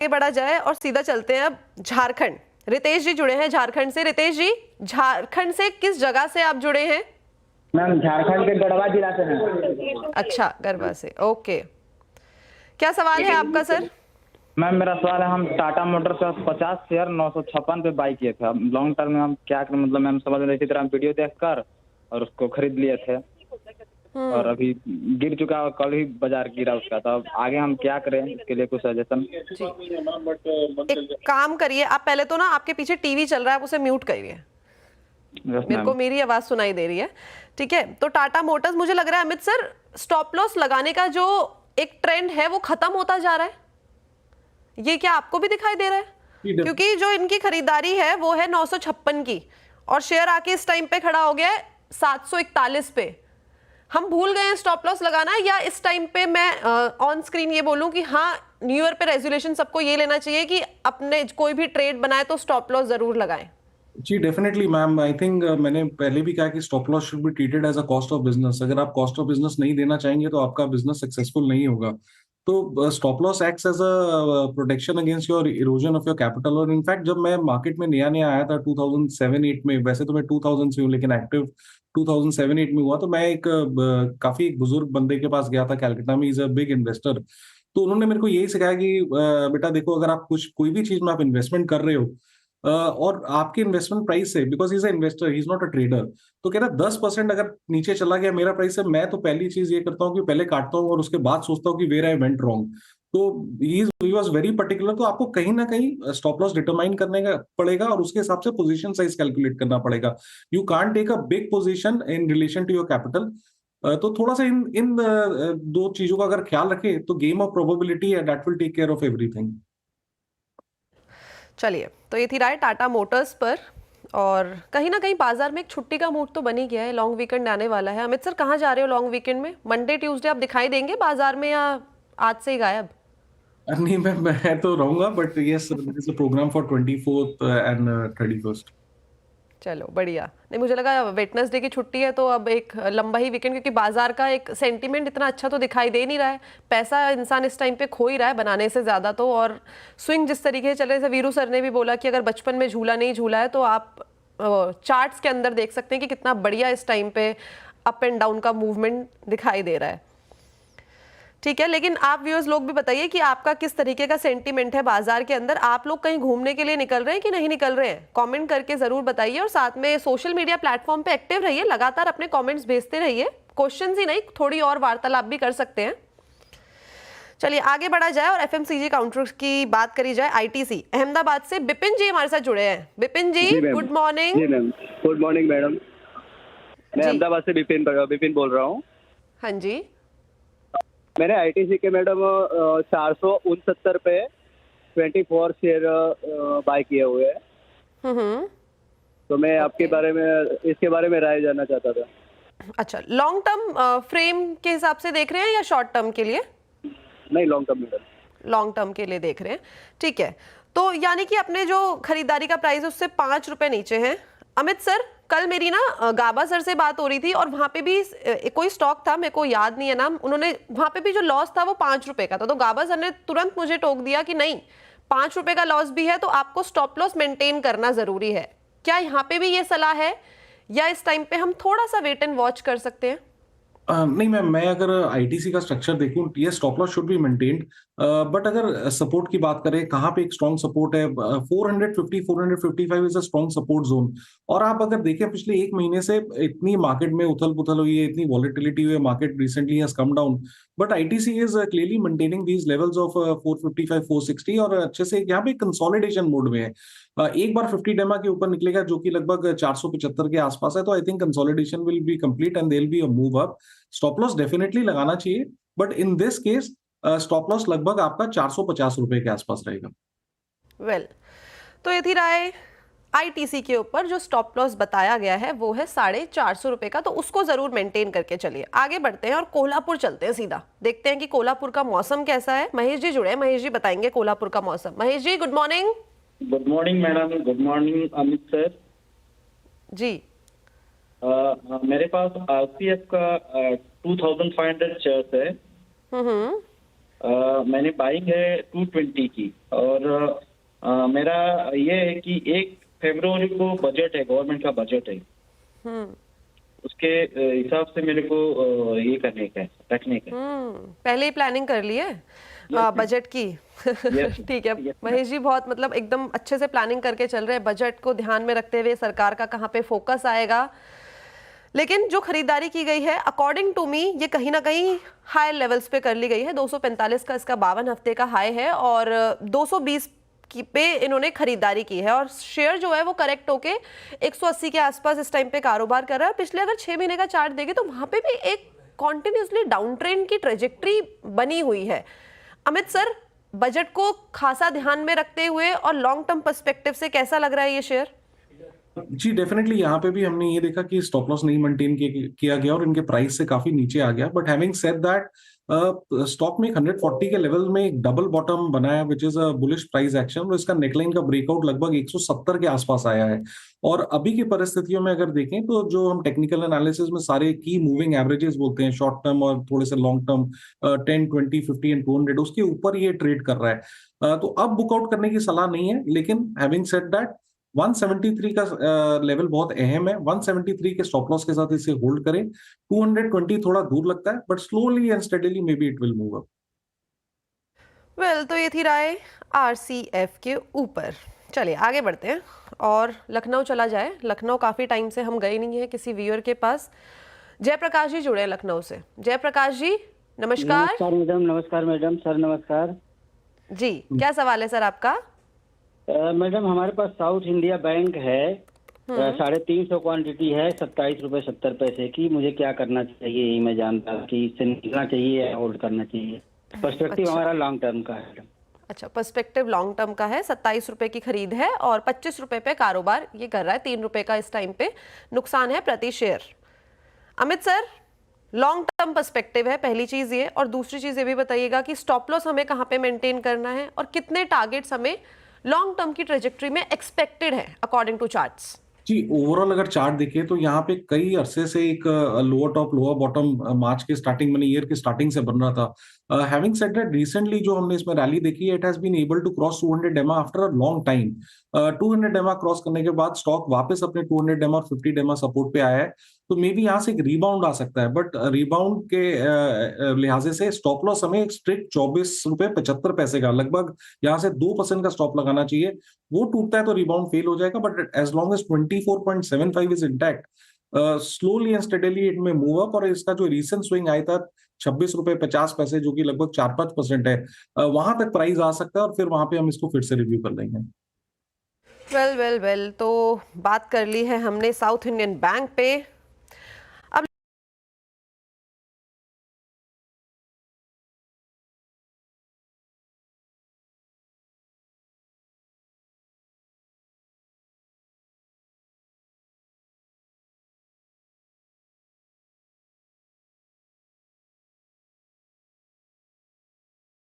आगे बढ़ा जाए और सीधा चलते हैं अब झारखंड। रितेश जी जुड़े हैं झारखंड से। रितेश जी, झारखंड से किस जगह से आप जुड़े हैं? मैम झारखंड के गढ़वा जिला से हैं। अच्छा, गढ़वा से, ओके। क्या सवाल है आपका सर? मैम मेरा सवाल है, हम टाटा मोटर से 50 शेयर 956 पे बाई किए थे। अब लॉन्ग टर्म में हम क्या करें? मतलब मैम समझ रहे, इसी तरह हम वीडियो देखकर और उसको खरीद लिए थे और अभी गिर चुका है और कल ही बाजार गिरा उसका। तो अब आगे हम क्या करें, इसके लिए कुछ सजेशन। एक काम करिए, आप पहले तो ना, आपके पीछे टीवी चल रहा है, आप उसे म्यूट करिए। मेरे को मेरी आवाज सुनाई दे रही है, ठीक है? तो टाटा मोटर्स, मुझे लग रहा है अमित सर, स्टॉप लॉस लगाने का जो एक ट्रेंड है वो खत्म होता जा रहा है। ये क्या आपको भी दिखाई दे रहा है? क्योंकि जो इनकी खरीदारी है वो है 956 की और शेयर आके इस टाइम पे खड़ा हो गया है 741 पे। हम भूल गए हैं स्टॉप लॉस लगाना, या इस टाइम पे मैं ऑन स्क्रीन ये बोलूं कि हाँ, न्यू ईयर पे रेजोल्यूशन सबको ये लेना चाहिए कि अपने कोई भी ट्रेड बनाए तो स्टॉप लॉस जरूर लगाएं। जी डेफिनेटली मैम, आई थिंक मैंने पहले भी कहा कि stop loss should be treated as a cost of business. अगर आप कॉस्ट ऑफ बिजनेस नहीं देना चाहेंगे तो आपका बिजनेस सक्सेसफुल नहीं होगा। तो stop loss acts as a protection against your erosion of your capital. और इनफैक्ट जब मैं मार्केट में नया नया आया था 2007-8 में, वैसे तो मैं 2000 से हूँ लेकिन एक्टिव 2007-8 में हुआ, तो मैं काफी एक बुजुर्ग बंदे के पास गया था कैलकाटा में, इज अ बिग इन्वेस्टर। तो उन्होंने मेरे को यही सिखाया कि बेटा देखो, अगर आप कोई भी चीज में आप इन्वेस्टमेंट कर रहे हो और आपके इन्वेस्टमेंट प्राइस से, because is a investor, he is not a trader, तो कह रहा 10% अगर नीचे चला गया मेरा प्राइस से, मैं तो पहली चीज ये करता हूँ कि पहले काटता हूँ और उसके बाद सोचता हूँ कि वेयर आई वेंट रॉन्ग। तो ही वाज वेरी पर्टिकुलर। तो आपको कहीं ना कहीं स्टॉप लॉस डिटरमाइन करने का पड़ेगा और उसके हिसाब से पोजीशन साइज कैलकुलेट करना पड़ेगा। You can't take a big position in relation to your capital. तो थोड़ा सा इन इन दो चीजों का अगर ख्याल रखें तो game of probability that will take care of everything. चलिए, तो ये थी राय टाटा मोटर्स पर। और कहीं ना कहीं बाजार में एक छुट्टी का मूड तो बन ही गया है, लॉन्ग वीकेंड आने वाला है। अमित सर, कहाँ जा रहे हो लॉन्ग वीकेंड में? मंडे ट्यूसडे आप दिखाई देंगे बाजार में या आज से ही गायब? नहीं मैं तो रहूंगा, but yes there is a program for 24th and 31st। चलो बढ़िया। नहीं, मुझे लगा वेटनेसडे की छुट्टी है तो अब एक लंबा ही वीकेंड, क्योंकि बाजार का एक सेंटीमेंट इतना अच्छा तो दिखाई दे नहीं रहा है। पैसा इंसान इस टाइम पे खो ही रहा है बनाने से ज्यादा तो। और स्विंग जिस तरीके से चल रहे थे, वीरू सर ने भी बोला कि अगर बचपन में झूला नहीं झूला है तो आप चार्ट्स के अंदर देख सकते हैं कि कितना बढ़िया इस टाइम पे अप एंड डाउन का मूवमेंट दिखाई दे रहा है। ठीक है, लेकिन आप व्यूअर्स लोग भी बताइए कि आपका किस तरीके का सेंटीमेंट है बाजार के अंदर। आप लोग कहीं घूमने के लिए निकल रहे हैं कि नहीं निकल रहे हैं? कमेंट करके जरूर बताइए और साथ में सोशल मीडिया प्लेटफॉर्म पे एक्टिव रहिए, लगातार अपने कमेंट्स भेजते रहिए। क्वेश्चंस ही नहीं, थोड़ी और वार्तालाप भी कर सकते हैं। चलिए आगे बढ़ा जाए और एफएमसीजी काउंटर की बात करी जाए। आईटीसी अहमदाबाद से बिपिन जी हमारे साथ जुड़े हैं। बिपिन जी, गुड मॉर्निंग। जी मैम, गुड मॉर्निंग मैडम। मैं अहमदाबाद से बिपिन बोल रहा हूँ। हाँ जी। मैंने आईटीसी के मैडम 469 पे 24 शेयर बाय किए हुए हैं। तो मैं आपके बारे में, इसके बारे में राय जानना चाहता था। अच्छा, लॉन्ग टर्म फ्रेम के हिसाब से देख रहे हैं या शॉर्ट टर्म के लिए? नहीं, long term madam. Long term के लिए देख रहे हैं, ठीक है। तो यानी कि अपने जो खरीदारी का प्राइस है उससे 5 रुपए नीचे हैं। अमित सर, कल मेरी ना गाबा सर से बात हो रही थी और वहां पे भी कोई स्टॉक था, मेरे को याद नहीं है नाम, उन्होंने वहां पे भी जो लॉस था वो 5 रुपए का था। तो गाबा सर ने तुरंत मुझे टोक दिया कि नहीं, 5 रुपए का लॉस भी है तो आपको स्टॉप लॉस मेंटेन करना जरूरी है। क्या यहाँ पे भी ये सलाह है या इस टाइम पे हम थोड़ा सा वेट एंड वॉच कर सकते हैं? नहीं मैम, मैं अगर आईटीसी का स्ट्रक्चर देखूं, ये stop loss should be maintained. But अगर सपोर्ट की बात करें, कहाँ पे एक स्ट्रॉन्ग सपोर्ट है, 450 455 is a strong support zone. और आप अगर देखें पिछले एक महीने से इतनी मार्केट में उथल पुथल हुई है, इतनी वॉलेटिलिटी हुई है, market recently has come down, but ITC is clearly maintaining these levels of 455 460 और अच्छे से यहाँ पे कंसोलिडेशन मोड में है। एक बार 50 डेमा के ऊपर निकलेगा जो कि लगभग 475 के आसपास है, तो I think consolidation will be complete and there will be a move up. Stop loss definitely लगाना चाहिए, but in this case stop loss लगभग आपका 450 रुपए के आसपास रहेगा। वेल, तो ये थी राय आईटीसी के ऊपर। जो स्टॉप लॉस बताया गया है वो है 450 रुपए का, तो उसको जरूर मेंटेन करके चलिए। आगे बढ़ते हैं और कोल्हापुर चलते हैं सीधा, देखते हैं कि कोल्हापुर का मौसम कैसा है। महेश जी जुड़े हैं, महेश जी बताएंगे कोल्हापुर का मौसम। Mahesh ji, good morning. Good morning madam. Good morning Amit sir ji. मेरे पास आरसीएफ का 2500 शेयर्स है। मैंने बाइंग है 220 की, और मेरा ये है कि 1 फरवरी को बजट है, गवर्नमेंट का बजट है, उसके हिसाब से मेरे को ये करने का है, रखने का है। पहले ही प्लानिंग कर ली है बजट की। ठीक है महेश जी, बहुत मतलब एकदम अच्छे से प्लानिंग करके चल रहे हैं, बजट को ध्यान में रखते हुए सरकार का कहाँ पे फोकस आएगा। लेकिन जो खरीदारी की गई है अकॉर्डिंग टू मी ये कहीं ना कहीं हाई लेवल्स पे कर ली गई है। 245 का इसका 52 हफ्ते का हाई है और 220 की पे इन्होंने खरीदारी की है और शेयर जो है वो करेक्ट होके 180 के आसपास इस टाइम पे कारोबार कर रहा है। पिछले अगर 6 महीने का चार्ट देखें तो वहां पे भी एक कॉन्टिन्यूसली डाउन ट्रेंड की ट्रेजेक्ट्री बनी हुई है। अमित सर, बजट को खासा ध्यान में रखते हुए और लॉन्ग टर्म पर्सपेक्टिव से कैसा लग रहा है ये शेयर? जी डेफिनेटली यहाँ पे भी हमने ये देखा कि स्टॉप लॉस नहीं मेंटेन किया गया और इनके प्राइस से काफी नीचे आ गया। But having said that stock में 140 के लेवल में एक डबल बॉटम बनाया which is a bullish price action, और इसका नेकलाइन का ब्रेकआउट लगभग 170 के आसपास आया है। और अभी की परिस्थितियों में अगर देखें तो जो हम टेक्निकल एनालिसिस में सारे की मूविंग एवरेजेस बोलते हैं, शॉर्ट टर्म और थोड़े से लॉन्ग टर्म 10, 20, 50 एंड 200, उसके ऊपर ये ट्रेड कर रहा है। तो अब बुकआउट करने की सलाह नहीं है, लेकिन हैविंग सेड दैट 173 का लेवल बहुत अहम है। 173 के स्टॉप लॉस के साथ इसे होल्ड करें। 220 थोड़ा दूर लगता है, but slowly and steadily may be it will move up. Well, तो ये थी राय आरसीएफ के ऊपर। चलिए आगे बढ़ते हैं और लखनऊ चला जाए। लखनऊ काफी टाइम से हम गए नहीं है किसी व्यूअर के पास। जयप्रकाश जी जुड़े हैं लखनऊ से। जयप्रकाश जी नमस्कार। नमस्कार मैडम। नमस्कार मैडम। सर नमस्कार जी। क्या सवाल है सर आपका? मैडम हमारे पास साउथ इंडिया बैंक है, 350 क्वांटिटी है, 27 रुपए 70 पैसे की। मुझे क्या करना चाहिए यही मैं जानता कि इससे निकलना चाहिए या होल्ड करना चाहिए। पर्सपेक्टिव हमारा लॉन्ग टर्म का है। अच्छा, पर्सपेक्टिव लॉन्ग टर्म का है। 27 रुपए की खरीद है और 25 रुपए पे कारोबार ये कर रहा है। 3 रुपए का इस टाइम पे नुकसान है प्रति share. Amit sir, long term perspective है पहली चीज ये, और दूसरी चीज ये भी बताइएगा कि स्टॉप लॉस हमें कहाँ पे मेंटेन करना है और कितने टारगेट्स हमें लॉन्ग टर्म की ट्रेजेक्ट्री में एक्सपेक्टेड है अकॉर्डिंग टू चार्ट्स। जी ओवरऑल अगर चार्ट देखें तो यहाँ पे कई अरसे से एक lower top lower bottom March के स्टार्टिंग में, ईयर के स्टार्टिंग से बन रहा था। हैविंग सेड दैट रिसेंटली जो हमने इसमें रैली देखी है, it has been able to cross 200 DMA after a long time. 200 डेमा क्रॉस करने के बाद स्टॉक वापस अपने 200 डेमा और 50 डेमा सपोर्ट पे आया है। तो मे बी यहाँ से एक रीबाउंड आ सकता है, बट रीबाउंड के लिहाजे से स्टॉप लॉस हमें एक स्ट्रिक्ट 24 रुपए 75 पैसे का, लगभग यहाँ से 2% का स्टॉप लगाना चाहिए। वो टूटता है तो रिबाउंड फेल हो जाएगा, but as long as 24.75 is intact, slowly and steadily it may move up. और इसका जो रीसेंट स्विंग आया था 26 रुपए 50 पैसे, जो कि लगभग 4-5% है, वहां तक प्राइस आ सकता है और फिर वहां पे हम इसको फिर से रिव्यू कर लेंगे। वेल, तो बात कर ली है हमने साउथ इंडियन बैंक पे।